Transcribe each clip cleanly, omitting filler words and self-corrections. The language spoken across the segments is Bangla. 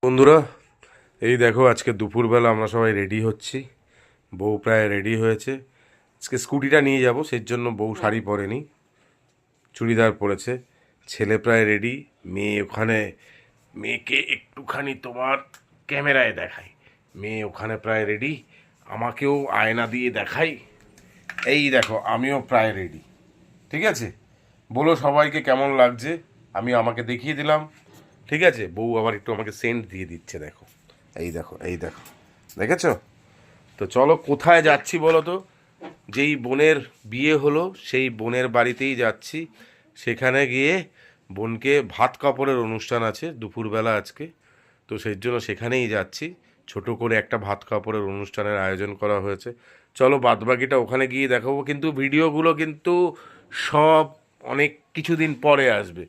বন্ধুরা, এই দেখো আজকে দুপুরবেলা আমরা সবাই রেডি হচ্ছি। বউ প্রায় রেডি হয়েছে। আজকে স্কুটিটা নিয়ে যাব, সেই জন্য বউ শাড়ি পরেনি, চুড়িদার পরেছে। ছেলে প্রায় রেডি, মেয়ে ওখানে, মেয়েকে একটুখানি তোমার ক্যামেরায় দেখাই। মেয়ে ওখানে প্রায় রেডি, আমাকেও আয়না দিয়ে দেখাই। এই দেখো আমিও প্রায় রেডি। ঠিক আছে, বলো সবাইকে কেমন লাগছে। আমি আমাকে দেখিয়ে দিলাম, ঠিক আছে। বউ আবার একটু আমাকে সেন্ট দিয়ে দিচ্ছে, দেখো এই দেখো এই দেখো, দেখেছো তো। চলো কোথায় যাচ্ছি বলো তো। যেই বোনের বিয়ে হলো সেই বোনের বাড়িতেই যাচ্ছি। সেখানে গিয়ে বোনকে ভাত কাপড়ের অনুষ্ঠান আছে দুপুরবেলা আজকে, তো সেই জন্য সেখানেই যাচ্ছি। ছোট করে একটা ভাত কাপড়ের অনুষ্ঠানের আয়োজন করা হয়েছে। চলো বাদবাকিটা ওখানে গিয়ে দেখাবো, কিন্তু ভিডিওগুলো কিন্তু সব অনেক কিছুদিন পরে আসবে,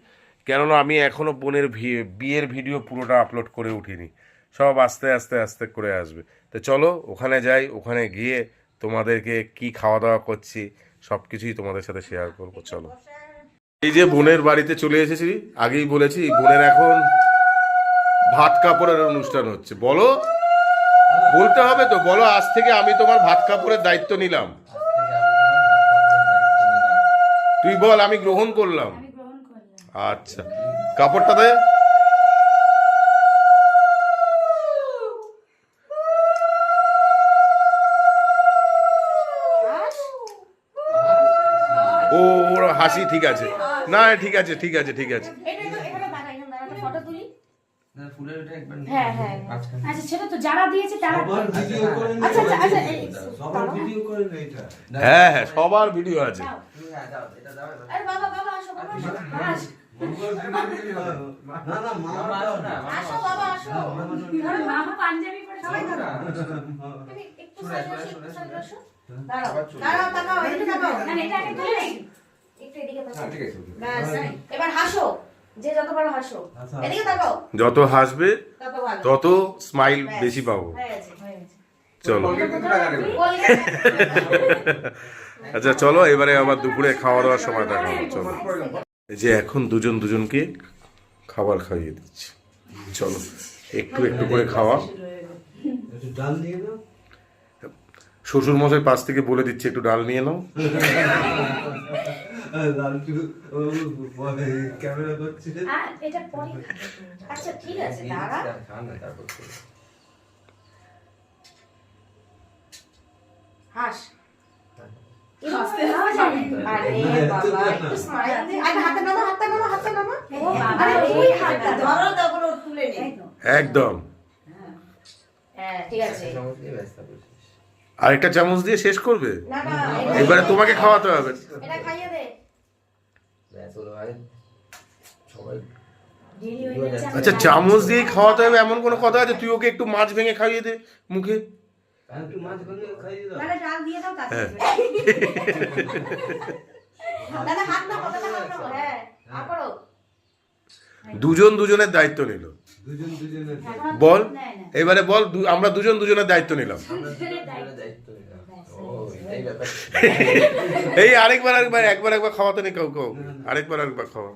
কেননা আমি এখনও বোনের বিয়ের ভিডিও পুরোটা আপলোড করে উঠিনি। সব আস্তে আস্তে আস্তে করে আসবে। তো চলো ওখানে যাই, ওখানে গিয়ে তোমাদেরকে কি খাওয়া দাওয়া করছি সব কিছুই তোমাদের সাথে শেয়ার করবো। চলো, এই যে বোনের বাড়িতে চলে এসেছি, আগেই বলেছি বোনের এখন ভাত কাপড়ের অনুষ্ঠান হচ্ছে। বলো, বলতে হবে তো, বলো আজ থেকে আমি তোমার ভাত কাপড়ের দায়িত্ব নিলাম। তুই বল, আমি গ্রহণ করলাম। আচ্ছা, কাপড়টা দে। ও ওর হাসি ঠিক আছে, না ঠিক আছে ঠিক আছে ঠিক আছে। হ্যাঁ হ্যাঁ, সবার ভিডিও আছে। যত হাসবে তত স্মাইল বেশি পাবো। চলো আচ্ছা চলো, এবারে আবার দুপুরে খাওয়া দাওয়ার সময় দেখা হবে। চলো, এই যে এখন দুজন দুজনকে খাবার খাইয়ে দিচ্ছি। চলো একটু একটু করে খাওয়া। শ্বশুর মশাই পাশ থেকে বলে দিচ্ছে একটু ডাল নিয়ে নাও। একদম, আরেকটা চামচ দিয়ে শেষ করবে। এবারে তোমাকে খাওয়াতে হবে। আচ্ছা, চামচ দিয়ে খাওয়াতে হবে এমন কোনো কথা আছে? তুই ওকে একটু মাছ ভেঙে খাইয়ে দে মুখে। দুজন দুজনের দায়িত্ব নিল। বল এবারে বল, আমরা দুজন দুজনের দায়িত্ব নিলাম। এই আরেকবার আরেকবার একবার একবার খাওয়াতে নেই কাউ কাউ, আরেকবার আরেকবার খাওয়া।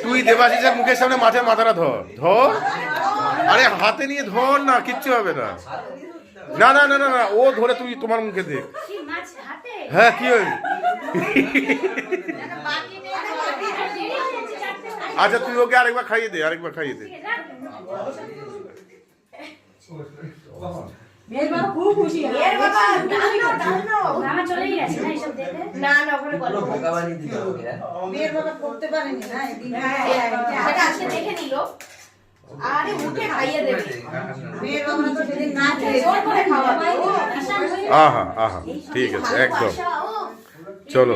তুই দেবাশিসের মুখের সামনে মাছের মাথাটা ধর ধর। আরে হাতে নিয়ে ধর না, কিচ্ছু হবে না। না না না না না, ও ধরে তুই তোমার মুখে দেখ। হ্যাঁ কি হয়েছে? আচ্ছা তুই ওকে আরেকবার খাইয়ে দে, আরেকবার খাইয়ে দে। আহা আহা, ঠিক আছে একদম। চলো।